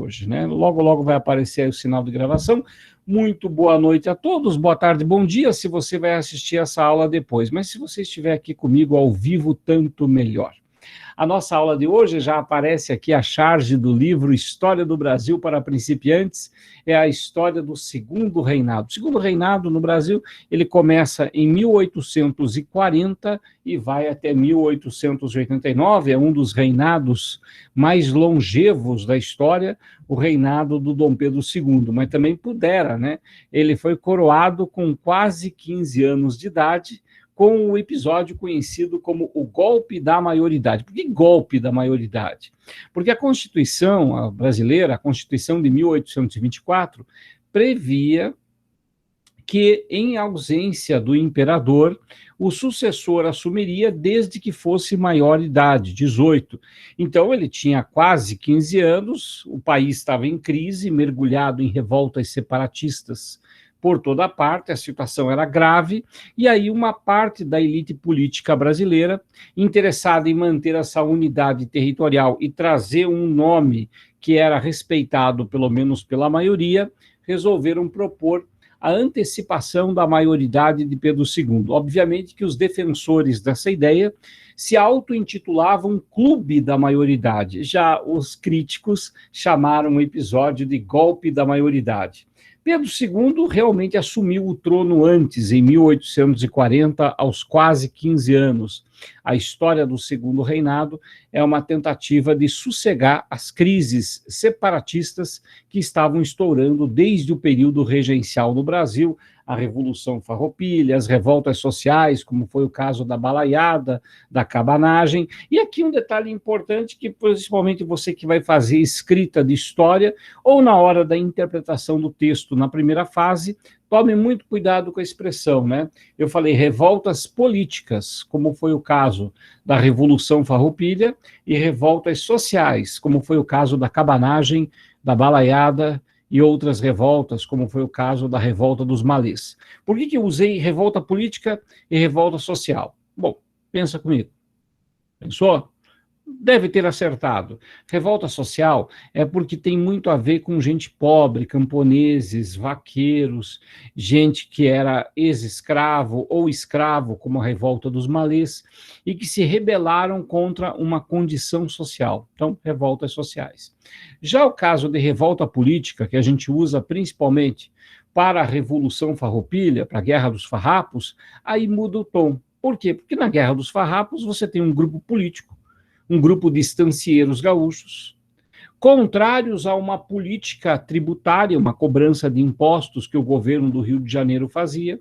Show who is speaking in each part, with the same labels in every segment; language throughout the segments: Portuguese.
Speaker 1: hoje, né? Logo, logo vai aparecer aí o sinal de gravação. Muito boa noite a todos, boa tarde, bom dia, se você vai assistir essa aula depois. Mas se você estiver aqui comigo ao vivo, tanto melhor. A nossa aula de hoje já aparece aqui a charge do livro História do Brasil para Principiantes, é a história do Segundo Reinado. O Segundo Reinado no Brasil, ele começa em 1840 e vai até 1889, é um dos reinados mais longevos da história, o reinado do Dom Pedro II, mas também pudera, né? Ele foi coroado com quase 15 anos de idade, com o episódio conhecido como o golpe da maioridade. Por que golpe da maioridade? Porque a Constituição brasileira, a Constituição de 1824, previa que, em ausência do imperador, o sucessor assumiria desde que fosse maior idade, 18. Então, ele tinha quase 15 anos, o país estava em crise, mergulhado em revoltas separatistas por toda parte, a situação era grave, e aí uma parte da elite política brasileira, interessada em manter essa unidade territorial e trazer um nome que era respeitado, pelo menos pela maioria, resolveram propor a antecipação da maioridade de Pedro II. Obviamente que os defensores dessa ideia se auto-intitulavam Clube da Maioridade, já os críticos chamaram o episódio de golpe da maioridade. Pedro II realmente assumiu o trono antes, em 1840, aos quase 15 anos. A história do Segundo Reinado é uma tentativa de sossegar as crises separatistas que estavam estourando desde o período regencial no Brasil, a Revolução Farroupilha, as revoltas sociais, como foi o caso da balaiada, da cabanagem. E aqui um detalhe importante que, principalmente você que vai fazer escrita de história, ou na hora da interpretação do texto na primeira fase, tome muito cuidado com a expressão, né? Eu falei revoltas políticas, como foi o caso da Revolução Farroupilha, e revoltas sociais, como foi o caso da cabanagem, da balaiada e outras revoltas, como foi o caso da revolta dos malês. Por que eu usei revolta política e revolta social? Bom, pensa comigo. Pensou? Deve ter acertado. Revolta social é porque tem muito a ver com gente pobre, camponeses, vaqueiros, gente que era ex-escravo ou escravo, como a revolta dos malês, e que se rebelaram contra uma condição social. Então, revoltas sociais. Já o caso de revolta política, que a gente usa principalmente para a Revolução Farroupilha, para a Guerra dos Farrapos, aí muda o tom. Por quê? Porque na Guerra dos Farrapos você tem um grupo político, um grupo de estancieiros gaúchos, contrários a uma política tributária, uma cobrança de impostos que o governo do Rio de Janeiro fazia,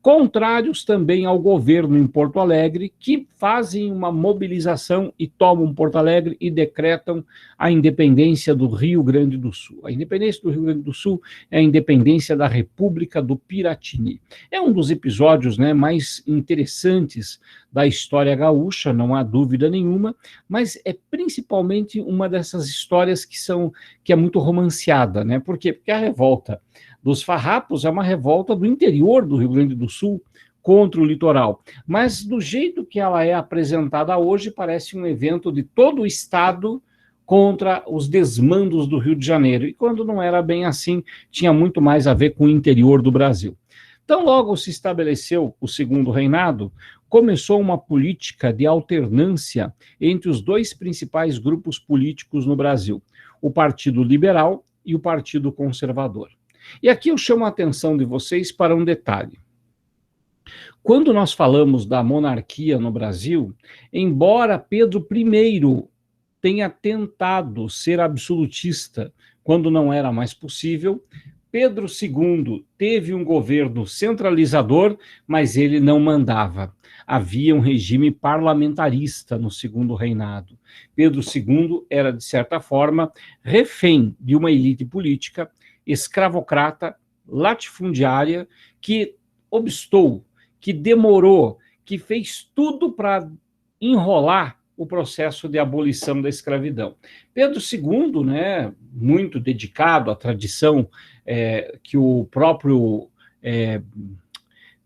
Speaker 1: contrários também ao governo em Porto Alegre, que fazem uma mobilização e tomam Porto Alegre e decretam a independência do Rio Grande do Sul. A independência do Rio Grande do Sul é a independência da República do Piratini. É um dos episódios, né, mais interessantes da história gaúcha, não há dúvida nenhuma, mas é principalmente uma dessas histórias que é muito romanceada, né? Por quê? Porque a revolta dos Farrapos é uma revolta do interior do Rio Grande do Sul contra o litoral. Mas do jeito que ela é apresentada hoje, parece um evento de todo o Estado contra os desmandos do Rio de Janeiro. E quando não era bem assim, tinha muito mais a ver com o interior do Brasil. Então, logo se estabeleceu o Segundo Reinado, começou uma política de alternância entre os dois principais grupos políticos no Brasil, o Partido Liberal e o Partido Conservador. E aqui eu chamo a atenção de vocês para um detalhe. Quando nós falamos da monarquia no Brasil, embora Pedro I tenha tentado ser absolutista quando não era mais possível, Pedro II teve um governo centralizador, mas ele não mandava. Havia um regime parlamentarista no Segundo Reinado. Pedro II era, de certa forma, refém de uma elite política escravocrata, latifundiária, que obstou, que demorou, que fez tudo para enrolar o processo de abolição da escravidão. Pedro II, né, muito dedicado à tradição que o próprio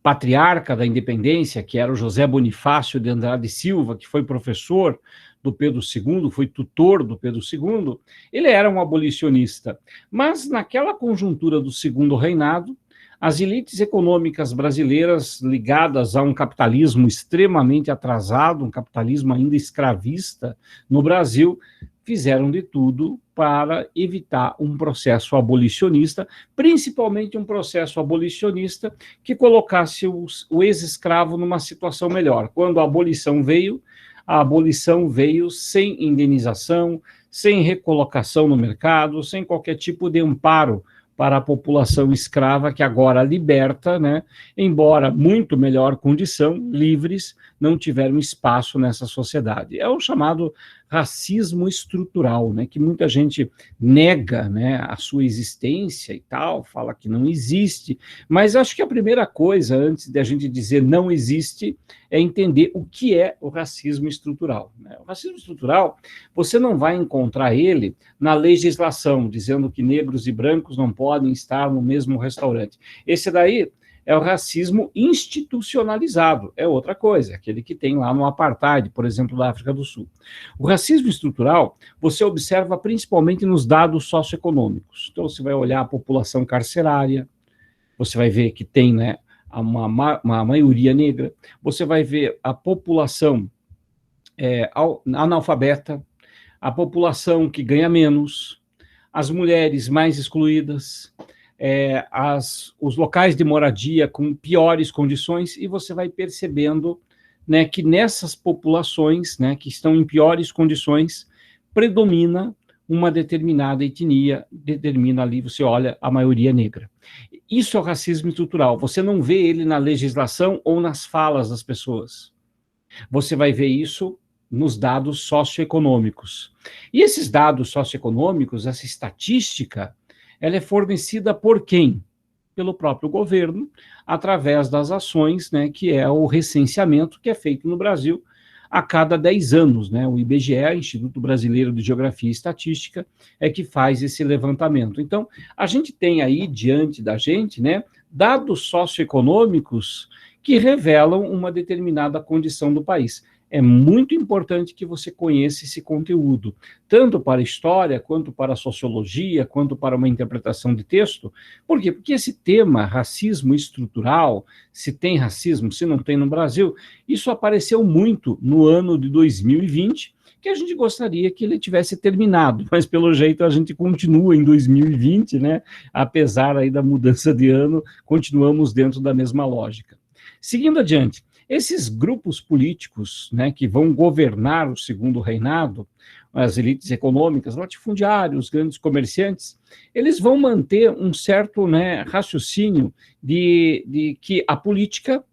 Speaker 1: patriarca da independência, que era o José Bonifácio de Andrade Silva, que foi professor do Pedro II, foi tutor do Pedro II, ele era um abolicionista. Mas naquela conjuntura do segundo reinado, as elites econômicas brasileiras ligadas a um capitalismo extremamente atrasado, um capitalismo ainda escravista no Brasil, fizeram de tudo para evitar um processo abolicionista, principalmente um processo abolicionista que colocasse o ex-escravo numa situação melhor. Quando a abolição veio sem indenização, sem recolocação no mercado, sem qualquer tipo de amparo para a população escrava, que agora liberta, né, embora muito melhor condição, livres, não tiveram espaço nessa sociedade. É o chamado racismo estrutural, né, que muita gente nega, né, a sua existência e tal, fala que não existe, mas acho que a primeira coisa, antes de a gente dizer não existe, é entender o que é o racismo estrutural, né? O racismo estrutural, você não vai encontrar ele na legislação, dizendo que negros e brancos não podem estar no mesmo restaurante. Esse daí é o racismo institucionalizado, é outra coisa, aquele que tem lá no apartheid, por exemplo, da África do Sul. O racismo estrutural, você observa principalmente nos dados socioeconômicos. Então, você vai olhar a população carcerária, você vai ver que tem, né, uma maioria negra, você vai ver a população analfabeta, a população que ganha menos, as mulheres mais excluídas, os locais de moradia com piores condições, e você vai percebendo, né, que nessas populações, né, que estão em piores condições, predomina uma determinada etnia, determina ali, você olha, a maioria negra. Isso é o racismo estrutural, você não vê ele na legislação ou nas falas das pessoas. Você vai ver isso nos dados socioeconômicos. E esses dados socioeconômicos, essa estatística, ela é fornecida por quem? Pelo próprio governo, através das ações, né, que é o recenseamento que é feito no Brasil a cada 10 anos, né? O IBGE, Instituto Brasileiro de Geografia e Estatística, é que faz esse levantamento. Então, a gente tem aí diante da gente, né, dados socioeconômicos que revelam uma determinada condição do país. É muito importante que você conheça esse conteúdo, tanto para a história, quanto para a sociologia, quanto para uma interpretação de texto. Por quê? Porque esse tema, racismo estrutural, se tem racismo, se não tem no Brasil, isso apareceu muito no ano de 2020, que a gente gostaria que ele tivesse terminado, mas pelo jeito a gente continua em 2020, né? Apesar aí da mudança de ano, continuamos dentro da mesma lógica. Seguindo adiante, esses grupos políticos, né, que vão governar o segundo reinado, as elites econômicas, latifundiários, grandes comerciantes, eles vão manter um certo, né, raciocínio de que a política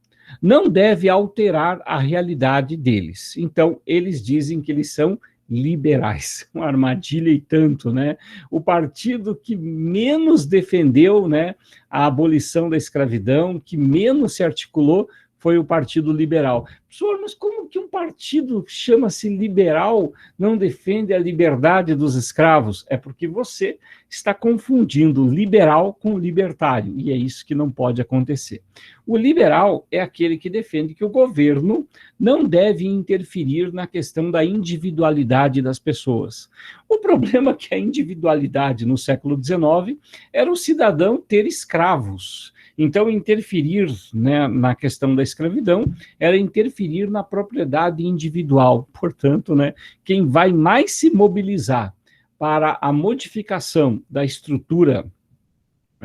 Speaker 1: não deve alterar a realidade deles. Então, eles dizem que eles são liberais, uma armadilha e tanto, né? O partido que menos defendeu, né, a abolição da escravidão, que menos se articulou, foi o Partido Liberal. Professor, mas como que um partido que chama-se liberal não defende a liberdade dos escravos? É porque você está confundindo liberal com libertário, e é isso que não pode acontecer. O liberal é aquele que defende que o governo não deve interferir na questão da individualidade das pessoas. O problema é que a individualidade no século XIX era o cidadão ter escravos. Então, interferir, né, na questão da escravidão era interferir na propriedade individual. Portanto, né, quem vai mais se mobilizar para a modificação da estrutura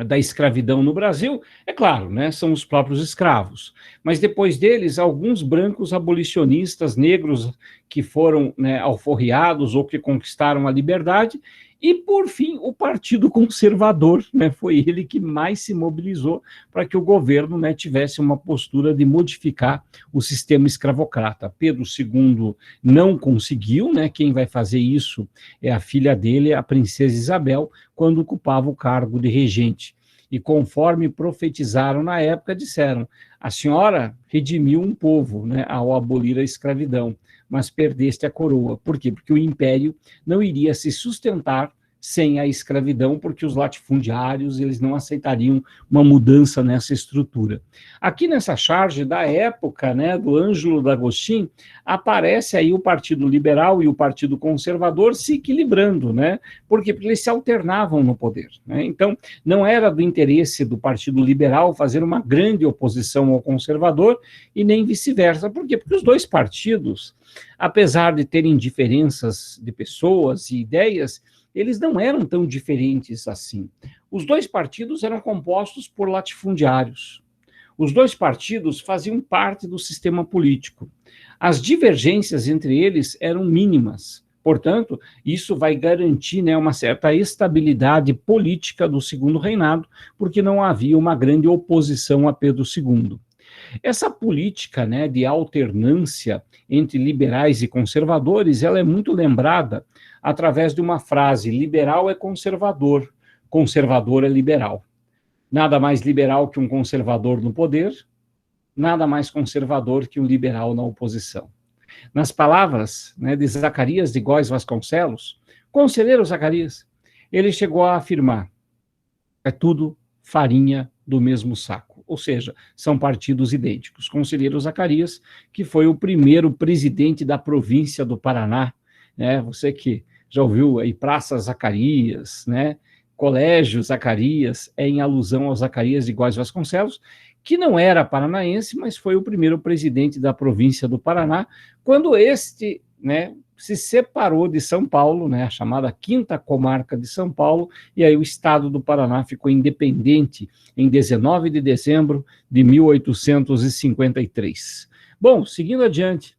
Speaker 1: da escravidão no Brasil, é claro, né, são os próprios escravos. Mas depois deles, alguns brancos abolicionistas negros que foram, né, alforriados ou que conquistaram a liberdade. E, por fim, o Partido Conservador, né, foi ele que mais se mobilizou para que o governo, né, tivesse uma postura de modificar o sistema escravocrata. Pedro II não conseguiu, né, quem vai fazer isso é a filha dele, a princesa Isabel, quando ocupava o cargo de regente. E conforme profetizaram na época, disseram: a senhora redimiu um povo, né, ao abolir a escravidão, mas perdeste a coroa. Por quê? Porque o império não iria se sustentar sem a escravidão, porque os latifundiários eles não aceitariam uma mudança nessa estrutura. Aqui nessa charge da época, né, do Ângelo D'Agostin, aparece aí o Partido Liberal e o Partido Conservador se equilibrando, né? Por quê? Porque eles se alternavam no poder, né? Então, não era do interesse do Partido Liberal fazer uma grande oposição ao conservador e nem vice-versa. Por quê? Porque os dois partidos, apesar de terem diferenças de pessoas e ideias, eles não eram tão diferentes assim. Os dois partidos eram compostos por latifundiários. Os dois partidos faziam parte do sistema político. As divergências entre eles eram mínimas. Portanto, isso vai garantir, né, uma certa estabilidade política do segundo reinado, porque não havia uma grande oposição a Pedro II. Essa política, né, de alternância entre liberais e conservadores, ela é muito lembrada através de uma frase: liberal é conservador, conservador é liberal. Nada mais liberal que um conservador no poder, nada mais conservador que um liberal na oposição. Nas palavras, né, de Zacarias de Góes Vasconcelos, conselheiro Zacarias, ele chegou a afirmar: é tudo farinha do mesmo saco. Ou seja, são partidos idênticos. Conselheiro Zacarias, que foi o primeiro presidente da província do Paraná, né? Você que já ouviu aí Praça Zacarias, né? Colégio Zacarias, é em alusão ao Zacarias de Góes Vasconcelos, que não era paranaense, mas foi o primeiro presidente da província do Paraná, quando este, né, se separou de São Paulo, né, a chamada Quinta Comarca de São Paulo, e aí o estado do Paraná ficou independente em 19 de dezembro de 1853. Bom, seguindo adiante,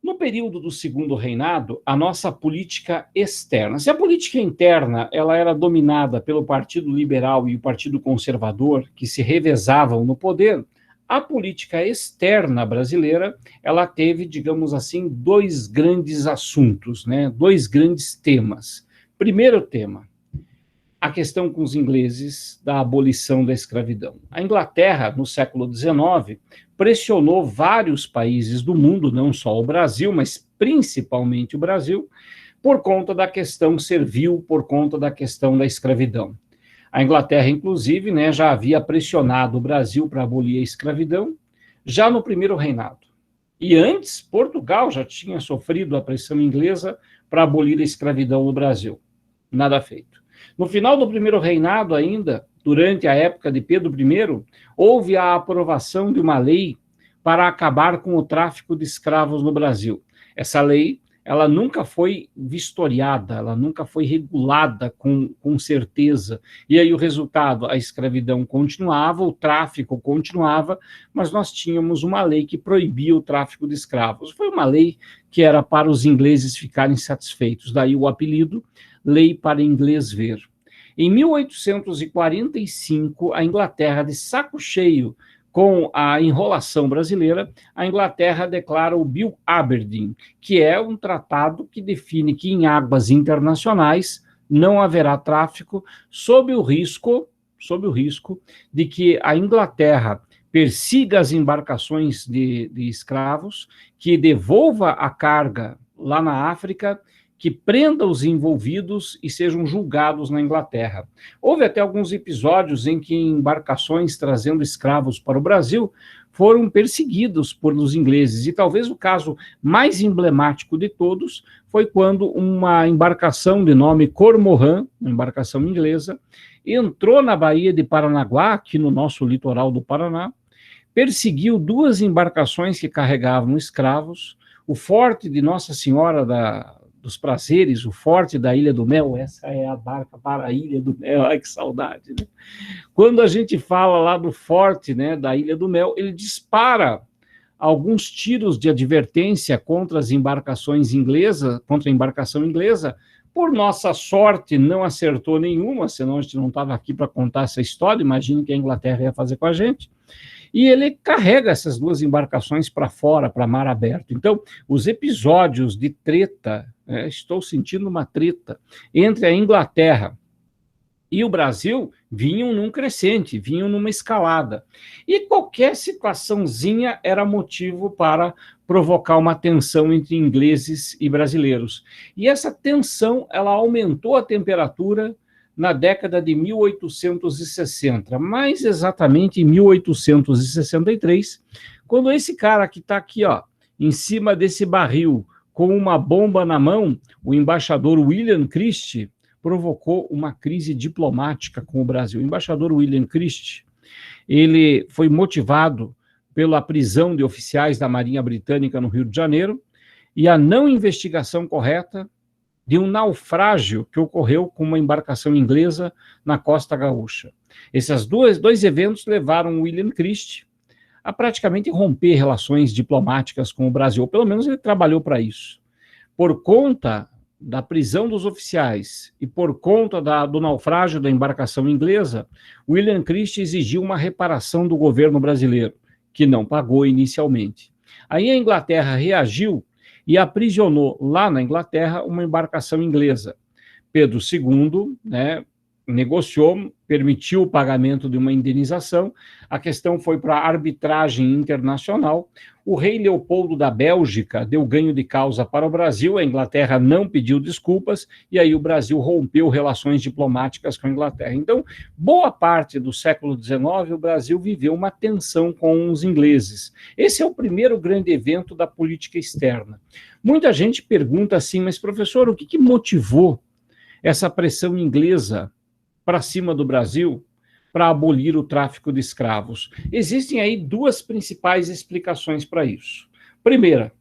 Speaker 1: no período do segundo reinado, a nossa política externa, se a política interna ela era dominada pelo Partido Liberal e o Partido Conservador, que se revezavam no poder, a política externa brasileira, ela teve, digamos assim, dois grandes assuntos, né? Dois grandes temas. Primeiro tema, a questão com os ingleses da abolição da escravidão. A Inglaterra, no século XIX, pressionou vários países do mundo, não só o Brasil, mas principalmente o Brasil, por conta da questão servil, por conta da questão da escravidão. A Inglaterra, inclusive, né, já havia pressionado o Brasil para abolir a escravidão, já no primeiro reinado. E antes, Portugal já tinha sofrido a pressão inglesa para abolir a escravidão no Brasil. Nada feito. No final do primeiro reinado ainda, durante a época de Pedro I, houve a aprovação de uma lei para acabar com o tráfico de escravos no Brasil. Essa lei, ela nunca foi vistoriada, ela nunca foi regulada com certeza. E aí o resultado, a escravidão continuava, o tráfico continuava, mas nós tínhamos uma lei que proibia o tráfico de escravos. Foi uma lei que era para os ingleses ficarem satisfeitos, daí o apelido, Lei para Inglês Ver. Em 1845, a Inglaterra, de saco cheio com a enrolação brasileira, a Inglaterra declara o Bill Aberdeen, que é um tratado que define que em águas internacionais não haverá tráfico, sob o risco de que a Inglaterra persiga as embarcações de escravos, que devolva a carga lá na África, que prenda os envolvidos e sejam julgados na Inglaterra. Houve até alguns episódios em que embarcações trazendo escravos para o Brasil foram perseguidos pelos ingleses, e talvez o caso mais emblemático de todos foi quando uma embarcação de nome Cormorant, uma embarcação inglesa, entrou na Baía de Paranaguá, aqui no nosso litoral do Paraná, perseguiu duas embarcações que carregavam escravos, o forte de Nossa Senhora dos Prazeres, o forte da Ilha do Mel, essa é a barca para a Ilha do Mel, ai que saudade, né? Quando a gente fala lá do forte, né, da Ilha do Mel, ele dispara alguns tiros de advertência contra as embarcações inglesas, contra a embarcação inglesa. Por nossa sorte, não acertou nenhuma, senão a gente não estava aqui para contar essa história, imagine que a Inglaterra ia fazer com a gente. E ele carrega essas duas embarcações para fora, para mar aberto. Então, os episódios de treta, estou sentindo uma treta, entre a Inglaterra e o Brasil vinham num crescente, vinham numa escalada. E qualquer situaçãozinha era motivo para provocar uma tensão entre ingleses e brasileiros. E essa tensão, ela aumentou a temperatura na década de 1860, mais exatamente em 1863, quando esse cara que está aqui, ó, em cima desse barril, com uma bomba na mão, o embaixador William Christie, provocou uma crise diplomática com o Brasil. O embaixador William Christie, ele foi motivado pela prisão de oficiais da Marinha Britânica no Rio de Janeiro e a não investigação correta de um naufrágio que ocorreu com uma embarcação inglesa na Costa Gaúcha. Esses dois eventos levaram William Christie a praticamente romper relações diplomáticas com o Brasil, ou pelo menos ele trabalhou para isso. Por conta da prisão dos oficiais e por conta do naufrágio da embarcação inglesa, William Christie exigiu uma reparação do governo brasileiro, que não pagou inicialmente. Aí a Inglaterra reagiu e aprisionou lá na Inglaterra uma embarcação inglesa. Pedro II, né, negociou, permitiu o pagamento de uma indenização, a questão foi para a arbitragem internacional, o rei Leopoldo da Bélgica deu ganho de causa para o Brasil, a Inglaterra não pediu desculpas, e aí o Brasil rompeu relações diplomáticas com a Inglaterra. Então, boa parte do século XIX, o Brasil viveu uma tensão com os ingleses. Esse é o primeiro grande evento da política externa. Muita gente pergunta assim, mas professor, o que motivou essa pressão inglesa para cima do Brasil para abolir o tráfico de escravos? Existem aí duas principais explicações para isso. Primeira,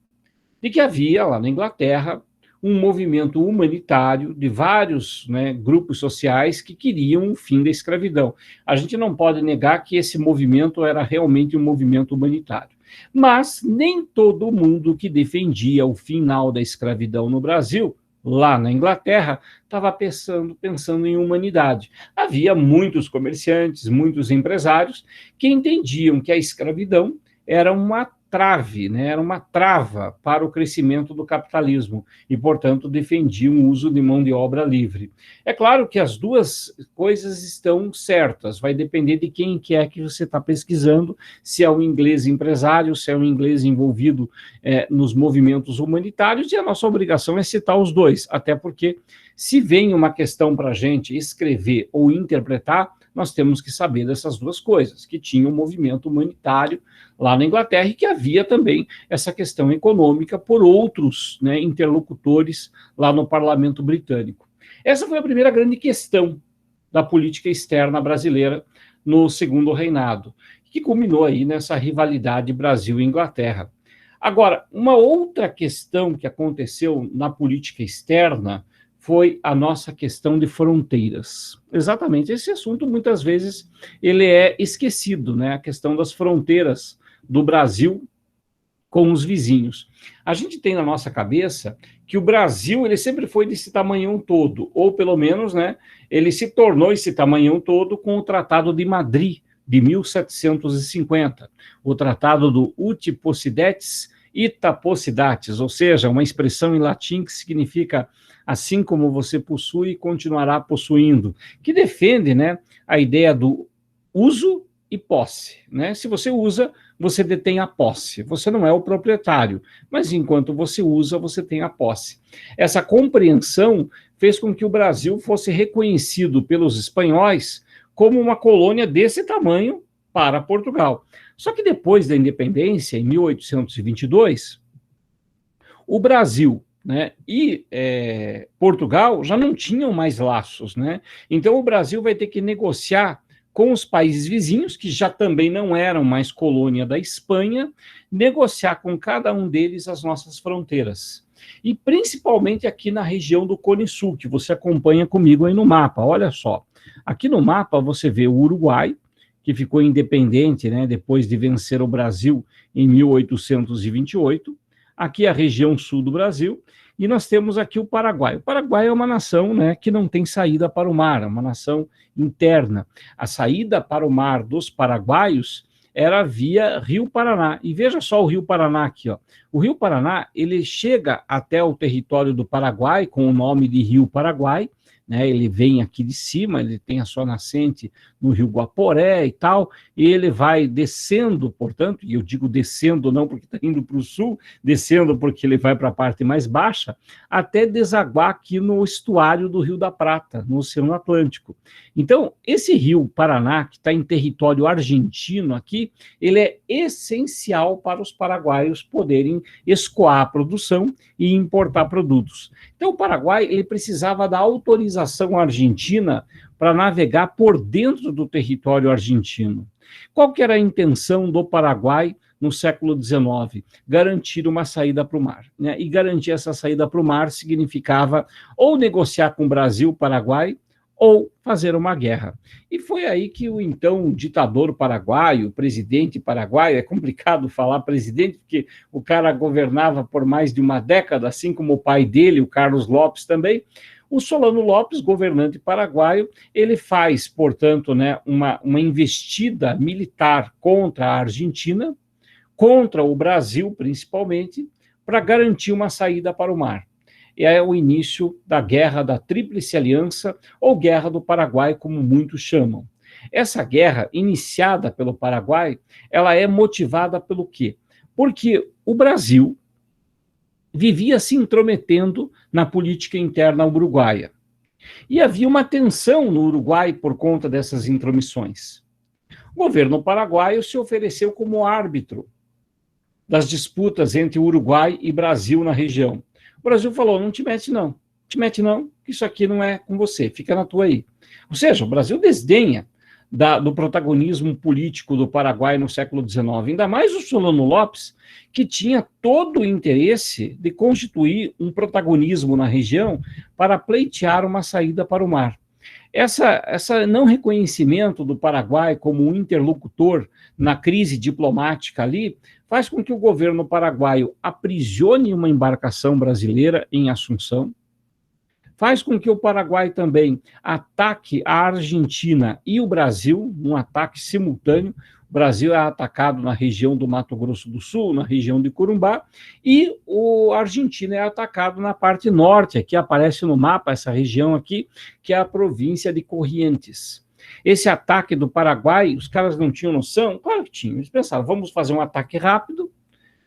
Speaker 1: de que havia lá na Inglaterra um movimento humanitário de vários, né, grupos sociais que queriam o fim da escravidão. A gente não pode negar que esse movimento era realmente um movimento humanitário. Mas nem todo mundo que defendia o final da escravidão no Brasil lá na Inglaterra, estava pensando em humanidade. Havia muitos comerciantes, muitos empresários que entendiam que a escravidão era uma trave, né? Era uma trava para o crescimento do capitalismo e, portanto, defendiam o uso de mão de obra livre. É claro que as duas coisas estão certas, vai depender de quem que é que você está pesquisando, se é um inglês empresário, se é um inglês envolvido nos movimentos humanitários, e a nossa obrigação é citar os dois, até porque se vem uma questão para a gente escrever ou interpretar, nós temos que saber dessas duas coisas, que tinha um movimento humanitário lá na Inglaterra e que havia também essa questão econômica por outros, né, interlocutores lá no parlamento britânico. Essa foi a primeira grande questão da política externa brasileira no segundo reinado, que culminou aí nessa rivalidade Brasil e Inglaterra. Agora, uma outra questão que aconteceu na política externa foi a nossa questão de fronteiras. Exatamente, esse assunto muitas vezes ele é esquecido, né? A questão das fronteiras do Brasil com os vizinhos. A gente tem na nossa cabeça que o Brasil ele sempre foi desse tamanhão todo, ou pelo menos, né, ele se tornou esse tamanhão todo com o Tratado de Madrid, de 1750, o Tratado do Utiposidetis Itaposidatis, ou seja, uma expressão em latim que significa assim como você possui, continuará possuindo, que defende, né, a ideia do uso e posse, né? Se você usa, você detém a posse. Você não é o proprietário, mas enquanto você usa, você tem a posse. Essa compreensão fez com que o Brasil fosse reconhecido pelos espanhóis como uma colônia desse tamanho para Portugal. Só que depois da independência, em 1822, o Brasil, né, e Portugal já não tinham mais laços, né? Então o Brasil vai ter que negociar com os países vizinhos, que já também não eram mais colônia da Espanha, negociar com cada um deles as nossas fronteiras. E principalmente aqui na região do Cone Sul, que você acompanha comigo aí no mapa. Olha só, aqui no mapa você vê o Uruguai, que ficou independente, né, depois de vencer o Brasil em 1828, aqui a região sul do Brasil, e nós temos aqui o Paraguai. O Paraguai é uma nação, né, que não tem saída para o mar, é uma nação interna. A saída para o mar dos paraguaios era via Rio Paraná. E veja só o Rio Paraná aqui, ó. O Rio Paraná, ele chega até o território do Paraguai com o nome de Rio Paraguai, né? Ele vem aqui de cima, ele tem a sua nascente no Rio Guaporé e tal, e ele vai descendo, portanto, e eu digo descendo não porque está indo para o sul, descendo porque ele vai para a parte mais baixa, até desaguar aqui no estuário do Rio da Prata, no Oceano Atlântico. Então, esse rio Paraná, que está em território argentino aqui, ele é essencial para os paraguaios poderem escoar a produção e importar produtos. Então, o Paraguai ele precisava da autorização argentina para navegar por dentro do território argentino. Qual que era a intenção do Paraguai no século XIX? Garantir uma saída para o mar, né? E garantir essa saída para o mar significava ou negociar com o Brasil, Paraguai, ou fazer uma guerra. E foi aí que o então ditador paraguaio, o presidente paraguaio, é complicado falar presidente, porque o cara governava por mais de uma década, assim como o pai dele, o Carlos Lopes também. O Solano Lopes, governante paraguaio, ele faz, portanto, né, uma investida militar contra a Argentina, contra o Brasil, principalmente, para garantir uma saída para o mar. É o início da Guerra da Tríplice Aliança, ou Guerra do Paraguai, como muitos chamam. Essa guerra, iniciada pelo Paraguai, ela é motivada pelo quê? Porque o Brasil vivia se intrometendo na política interna uruguaia. E havia uma tensão no Uruguai por conta dessas intromissões. O governo paraguaio se ofereceu como árbitro das disputas entre Uruguai e Brasil na região. O Brasil falou, não te mete não, que isso aqui não é com você, fica na tua aí. Ou seja, o Brasil desdenha do protagonismo político do Paraguai no século XIX, ainda mais o Solano Lopes, que tinha todo o interesse de constituir um protagonismo na região para pleitear uma saída para o mar. Essa não reconhecimento do Paraguai como um interlocutor na crise diplomática ali faz com que o governo paraguaio aprisione uma embarcação brasileira em Assunção, faz com que o Paraguai também ataque a Argentina e o Brasil, num ataque simultâneo. O Brasil é atacado na região do Mato Grosso do Sul, na região de Corumbá, e a Argentina é atacado na parte norte, aqui aparece no mapa essa região aqui, que é a província de Corrientes. Esse ataque do Paraguai, os caras não tinham noção? Claro que tinham. Eles pensaram, vamos fazer um ataque rápido,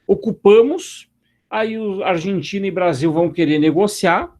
Speaker 1: ocupamos, aí a Argentina e Brasil vão querer negociar,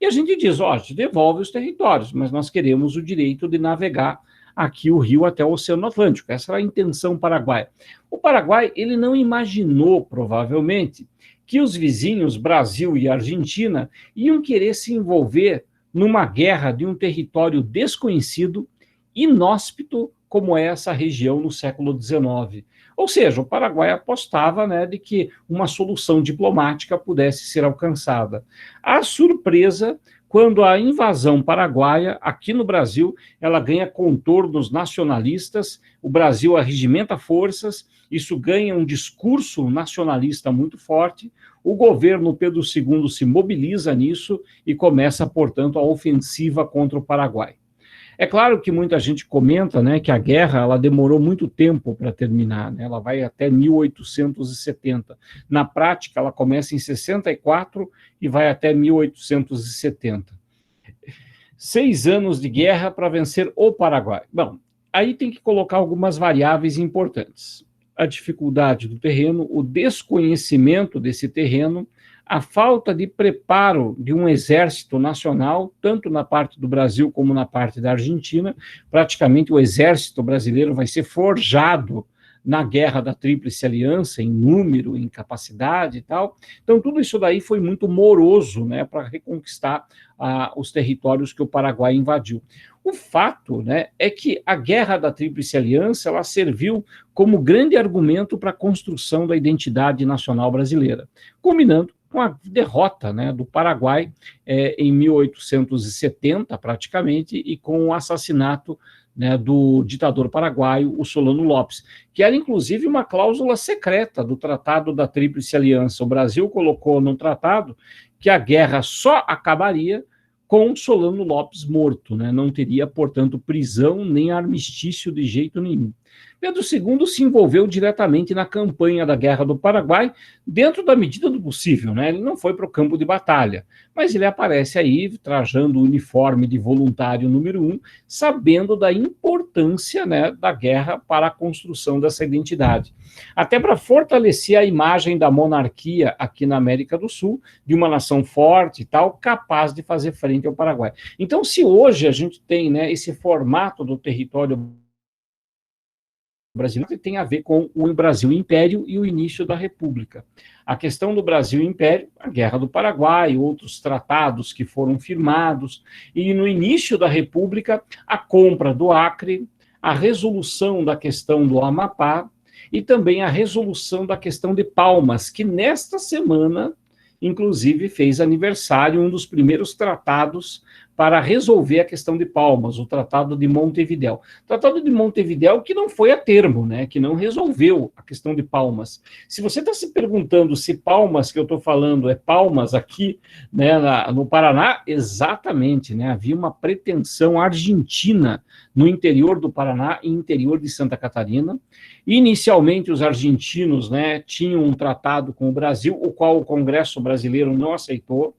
Speaker 1: e a gente diz, ó, te devolve os territórios, mas nós queremos o direito de navegar aqui o rio até o Oceano Atlântico. Essa era a intenção paraguaia. O Paraguai, ele não imaginou, provavelmente, que os vizinhos, Brasil e Argentina, iam querer se envolver numa guerra de um território desconhecido, inóspito, como é essa região no século XIX. Ou seja, o Paraguai apostava, né, de que uma solução diplomática pudesse ser alcançada. A surpresa, quando a invasão paraguaia, aqui no Brasil, ela ganha contornos nacionalistas, o Brasil arregimenta forças, isso ganha um discurso nacionalista muito forte, o governo Pedro II se mobiliza nisso e começa, portanto, a ofensiva contra o Paraguai. É claro que muita gente comenta, né, que a guerra ela demorou muito tempo para terminar, né, ela vai até 1870. Na prática, ela começa em 64 e vai até 1870. 6 anos de guerra para vencer o Paraguai. Bom, aí tem que colocar algumas variáveis importantes. A dificuldade do terreno, o desconhecimento desse terreno, a falta de preparo de um exército nacional, tanto na parte do Brasil como na parte da Argentina. Praticamente o exército brasileiro vai ser forjado na Guerra da Tríplice Aliança, em número, em capacidade e tal. Então, tudo isso daí foi muito moroso, né, para reconquistar os territórios que o Paraguai invadiu. O fato, né, é que a Guerra da Tríplice Aliança ela serviu como grande argumento para a construção da identidade nacional brasileira, culminando com a derrota, né, do Paraguai em 1870, praticamente, e com o assassinato, né, do ditador paraguaio, o Solano Lopes, que era, inclusive, uma cláusula secreta do Tratado da Tríplice Aliança. O Brasil colocou no tratado que a guerra só acabaria com Solano Lopes morto, né? Não teria, portanto, prisão nem armistício de jeito nenhum. Pedro II se envolveu diretamente na campanha da Guerra do Paraguai, dentro da medida do possível, né? Ele não foi para o campo de batalha, mas ele aparece aí trajando o uniforme de voluntário número 1, sabendo da importância, né, da guerra para a construção dessa identidade. Até para fortalecer a imagem da monarquia aqui na América do Sul, de uma nação forte e tal, capaz de fazer frente ao Paraguai. Então, se hoje a gente tem, né, esse formato do território brasileiro, tem a ver com o Brasil Império e o início da República. A questão do Brasil Império, a Guerra do Paraguai, outros tratados que foram firmados, e no início da República, a compra do Acre, a resolução da questão do Amapá, e também a resolução da questão de Palmas, que nesta semana, inclusive, fez aniversário, um dos primeiros tratados para resolver a questão de Palmas, o Tratado de Montevidéu. O Tratado de Montevidéu que não foi a termo, né, que não resolveu a questão de Palmas. Se você está se perguntando se Palmas, que eu estou falando, é Palmas aqui, né, no Paraná, exatamente, né, havia uma pretensão argentina no interior do Paraná e interior de Santa Catarina. Inicialmente, os argentinos, né, tinham um tratado com o Brasil, o qual o Congresso brasileiro não aceitou,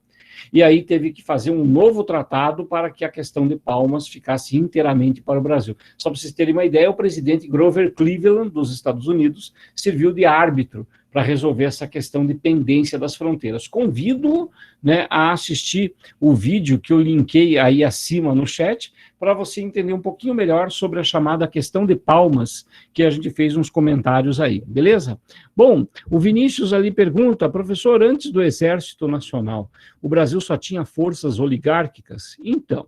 Speaker 1: e aí teve que fazer um novo tratado para que a questão de Palmas ficasse inteiramente para o Brasil. Só para vocês terem uma ideia, o presidente Grover Cleveland, dos Estados Unidos, serviu de árbitro para resolver essa questão de pendência das fronteiras. Convido, né, a assistir o vídeo que eu linkei aí acima no chat, para você entender um pouquinho melhor sobre a chamada questão de Palmas, que a gente fez uns comentários aí, beleza? Bom, o Vinícius ali pergunta, professor, antes do Exército Nacional, o Brasil só tinha forças oligárquicas? Então,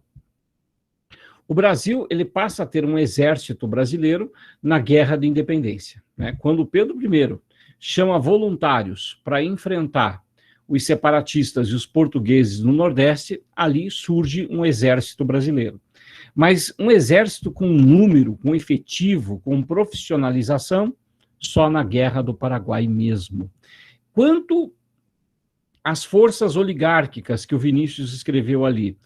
Speaker 1: o Brasil, ele passa a ter um exército brasileiro na Guerra de Independência, né? Quando Pedro I chama voluntários para enfrentar os separatistas e os portugueses no Nordeste, ali surge um exército brasileiro. Mas um exército com número, com efetivo, com profissionalização, só na Guerra do Paraguai mesmo. Quanto às forças oligárquicas que o Vinícius escreveu ali,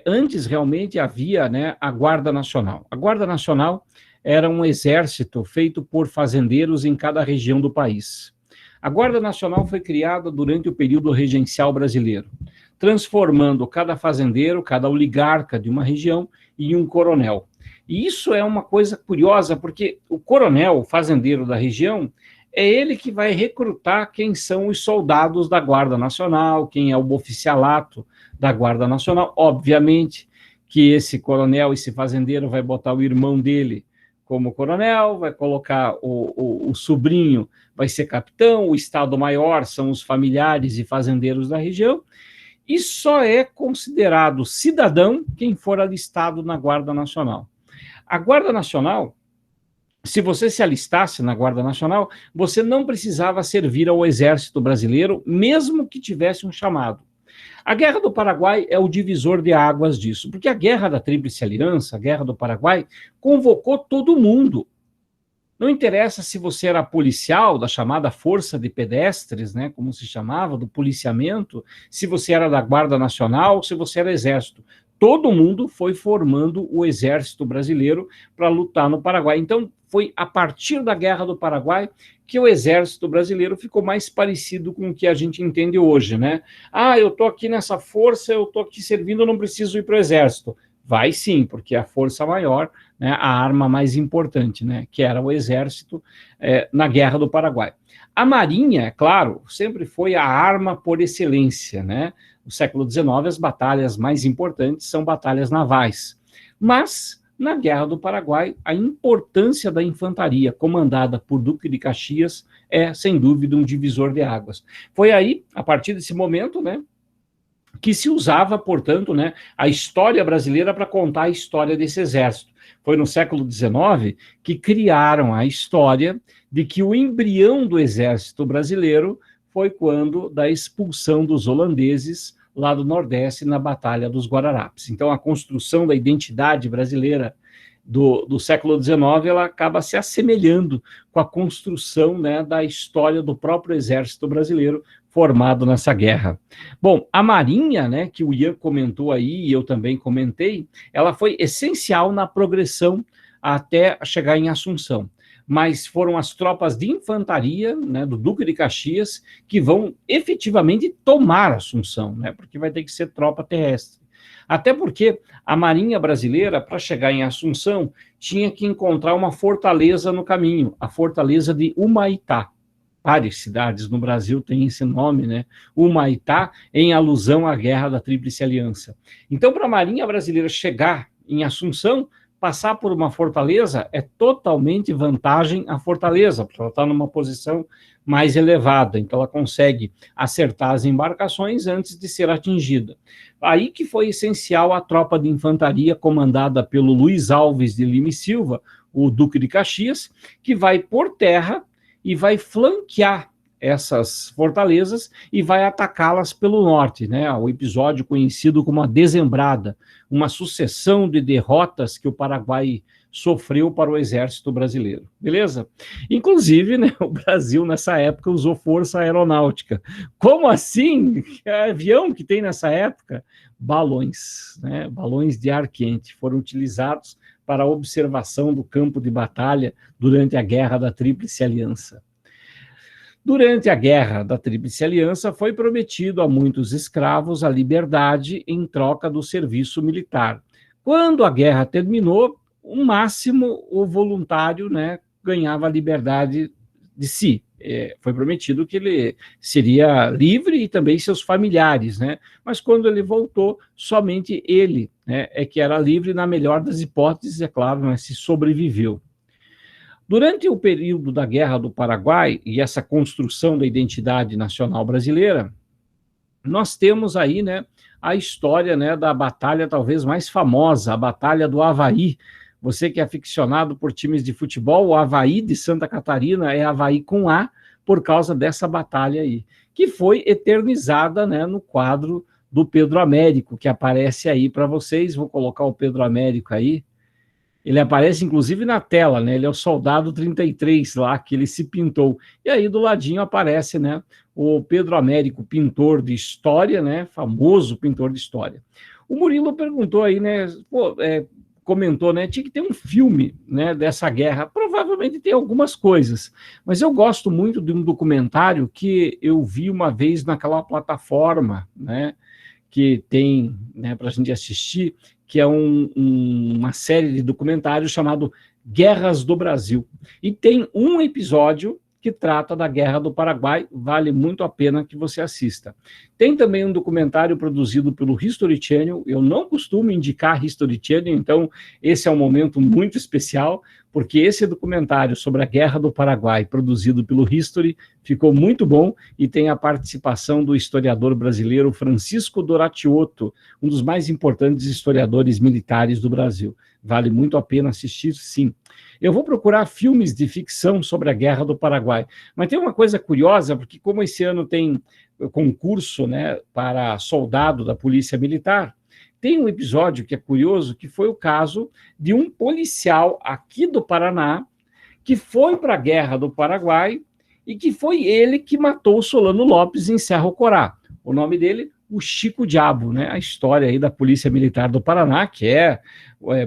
Speaker 1: antes realmente havia, né, a Guarda Nacional. A Guarda Nacional era um exército feito por fazendeiros em cada região do país. A Guarda Nacional foi criada durante o período regencial brasileiro, transformando cada fazendeiro, cada oligarca de uma região em um coronel. E isso é uma coisa curiosa, porque o coronel, o fazendeiro da região, é ele que vai recrutar quem são os soldados da Guarda Nacional, quem é o oficialato da Guarda Nacional. Obviamente que esse coronel, esse fazendeiro, vai botar o irmão dele como coronel, vai colocar o sobrinho, vai ser capitão, o Estado-Maior são os familiares e fazendeiros da região, e só é considerado cidadão quem for alistado na Guarda Nacional. A Guarda Nacional, se você se alistasse na Guarda Nacional, você não precisava servir ao Exército Brasileiro, mesmo que tivesse um chamado. A Guerra do Paraguai é o divisor de águas disso, porque a Guerra da Tríplice Aliança, a Guerra do Paraguai, convocou todo mundo. Não interessa se você era policial, da chamada Força de Pedestres, né, como se chamava, do policiamento, se você era da Guarda Nacional, se você era Exército. Todo mundo foi formando o Exército Brasileiro para lutar no Paraguai. Então, foi a partir da Guerra do Paraguai que o Exército Brasileiro ficou mais parecido com o que a gente entende hoje, né? Ah, eu estou aqui nessa força, eu estou aqui servindo, eu não preciso ir para o Exército. Vai sim, porque é a força maior, né, a arma mais importante, né, que era o Exército na Guerra do Paraguai. A Marinha, claro, sempre foi a arma por excelência, né? No século XIX, as batalhas mais importantes são batalhas navais. Mas, na Guerra do Paraguai, a importância da infantaria, comandada por Duque de Caxias, é, sem dúvida, um divisor de águas. Foi aí, a partir desse momento, né, que se usava, portanto, né, a história brasileira para contar a história desse exército. Foi no século XIX que criaram a história de que o embrião do exército brasileiro foi quando da expulsão dos holandeses lá do Nordeste na Batalha dos Guararapes. Então, a construção da identidade brasileira do século XIX, ela acaba se assemelhando com a construção, né, da história do próprio exército brasileiro formado nessa guerra. Bom, a Marinha, né, que o Ian comentou aí, e eu também comentei, ela foi essencial na progressão até chegar em Assunção. mas foram as tropas de infantaria, né, do Duque de Caxias, que vão efetivamente tomar Assunção, né, porque vai ter que ser tropa terrestre. Até porque a Marinha Brasileira, para chegar em Assunção, tinha que encontrar uma fortaleza no caminho, a fortaleza de Humaitá. Várias cidades no Brasil têm esse nome, né? Humaitá, em alusão à Guerra da Tríplice Aliança. Então, para a Marinha Brasileira chegar em Assunção, passar por uma fortaleza é totalmente vantagem à fortaleza, porque ela está numa posição mais elevada, então ela consegue acertar as embarcações antes de ser atingida. Aí que foi essencial a tropa de infantaria comandada pelo Luiz Alves de Lima e Silva, o Duque de Caxias, que vai por terra e vai flanquear essas fortalezas e vai atacá-las pelo norte, né? O episódio conhecido como a Dezembrada, uma sucessão de derrotas que o Paraguai sofreu para o exército brasileiro, beleza? Inclusive, né, o Brasil nessa época usou força aeronáutica. Como assim? Que avião que tem nessa época? Balões, né? Balões de ar quente foram utilizados para a observação do campo de batalha durante a Guerra da Tríplice Aliança. Durante a Guerra da Tríplice Aliança, foi prometido a muitos escravos a liberdade em troca do serviço militar. Quando a guerra terminou, o máximo o voluntário, né, ganhava a liberdade de si. Foi prometido que ele seria livre e também seus familiares, né? Mas quando ele voltou, somente ele, né, é que era livre, na melhor das hipóteses, é claro, mas se sobreviveu. Durante o período da Guerra do Paraguai e essa construção da identidade nacional brasileira, nós temos aí, né, a história, né, da batalha talvez mais famosa, a Batalha do Avaí. Você que é aficionado por times de futebol, o Avaí de Santa Catarina é Avaí com A, por causa dessa batalha aí, que foi eternizada, né, no quadro do Pedro Américo, que aparece aí para vocês. Vou colocar o Pedro Américo aí. Ele aparece, inclusive, na tela, né? Ele é o soldado 33 lá, que ele se pintou. E aí, do ladinho, aparece, né, o Pedro Américo, pintor de história, né? Famoso pintor de história. O Murilo perguntou aí, né? Comentou, né? Tinha que ter um filme, né, dessa guerra. Provavelmente tem algumas coisas, mas eu gosto muito de um documentário que eu vi uma vez naquela plataforma, né, que tem, né, para a gente assistir, que é uma série de documentários chamado Guerras do Brasil. E tem um episódio que trata da Guerra do Paraguai, vale muito a pena que você assista. Tem também um documentário produzido pelo History Channel. Eu não costumo indicar History Channel, então esse é um momento muito especial, porque esse documentário sobre a Guerra do Paraguai, produzido pelo History, ficou muito bom e tem a participação do historiador brasileiro Francisco Doratioto, um dos mais importantes historiadores militares do Brasil. Vale muito a pena assistir, sim. Eu vou procurar filmes de ficção sobre a Guerra do Paraguai, mas tem uma coisa curiosa, porque como esse ano tem concurso, né, para soldado da Polícia Militar, tem um episódio que é curioso, que foi o caso de um policial aqui do Paraná, que foi para a Guerra do Paraguai, e que foi ele que matou o Solano Lopes em Cerro Corá. O nome dele, o Chico Diabo, né? A história aí da Polícia Militar do Paraná, que é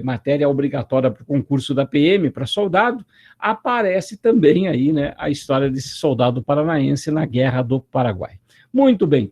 Speaker 1: matéria obrigatória para o concurso da PM, para soldado, aparece também aí, né, a história desse soldado paranaense na Guerra do Paraguai. Muito bem.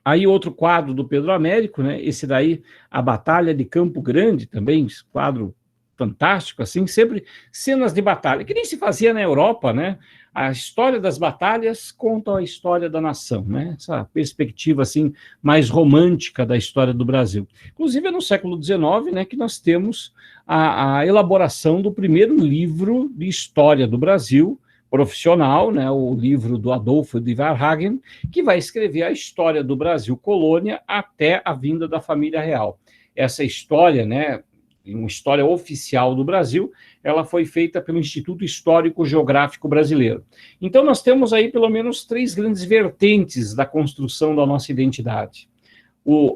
Speaker 1: Aí outro quadro do Pedro Américo, né, esse daí, a Batalha de Campo Grande, também, esse quadro fantástico, assim, sempre cenas de batalha, que nem se fazia na Europa, né? A história das batalhas conta a história da nação, né? Essa perspectiva, assim, mais romântica da história do Brasil. Inclusive, é no século XIX, né, que nós temos a elaboração do primeiro livro de história do Brasil, profissional, né, o livro do Adolfo de Varhagen, que vai escrever a história do Brasil colônia até a vinda da família real. Essa história, né, uma história oficial do Brasil, ela foi feita pelo Instituto Histórico Geográfico Brasileiro. Então, nós temos aí pelo menos 3 grandes vertentes da construção da nossa identidade.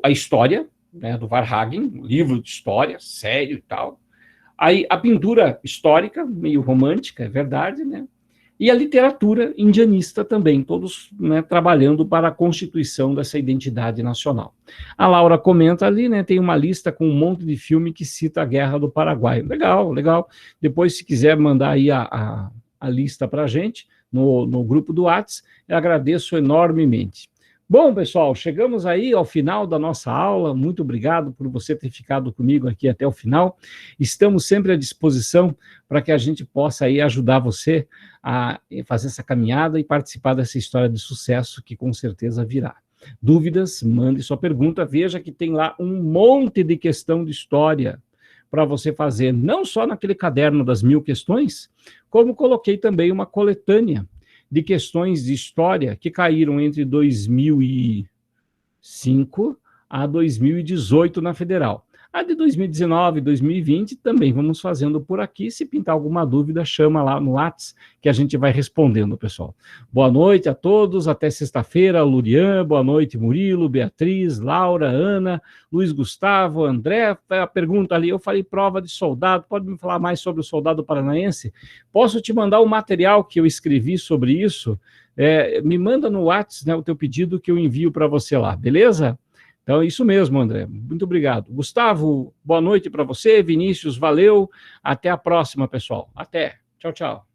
Speaker 1: A história, né, do Varhagen, um livro de história, sério e tal. Aí, a pintura histórica, meio romântica, é verdade, né? E a literatura indianista também, todos, né, trabalhando para a constituição dessa identidade nacional. A Laura comenta ali, né, tem uma lista com um monte de filme que cita a Guerra do Paraguai. Legal, legal. Depois, se quiser mandar aí a lista para a gente, no grupo do Whats, eu agradeço enormemente. Bom, pessoal, chegamos aí ao final da nossa aula. Muito obrigado por você ter ficado comigo aqui até o final. Estamos sempre à disposição para que a gente possa aí ajudar você a fazer essa caminhada e participar dessa história de sucesso que com certeza virá. Dúvidas? Mande sua pergunta. Veja que tem lá um monte de questão de história para você fazer, não só naquele caderno das 1000 questões, como coloquei também uma coletânea de questões de história que caíram entre 2005 a 2018 na Federal. A de 2019 e 2020 também vamos fazendo por aqui. Se pintar alguma dúvida, chama lá no Whats, que a gente vai respondendo, pessoal. Boa noite a todos, até sexta-feira. Lurian, boa noite, Murilo, Beatriz, Laura, Ana, Luiz Gustavo, André. A pergunta ali, eu falei prova de soldado, pode me falar mais sobre o soldado paranaense? Posso te mandar o material que eu escrevi sobre isso? Me manda no Whats, né, o teu pedido que eu envio para você lá, beleza? Então, é isso mesmo, André. Muito obrigado. Gustavo, boa noite para você. Vinícius, valeu. Até a próxima, pessoal. Até. Tchau, tchau.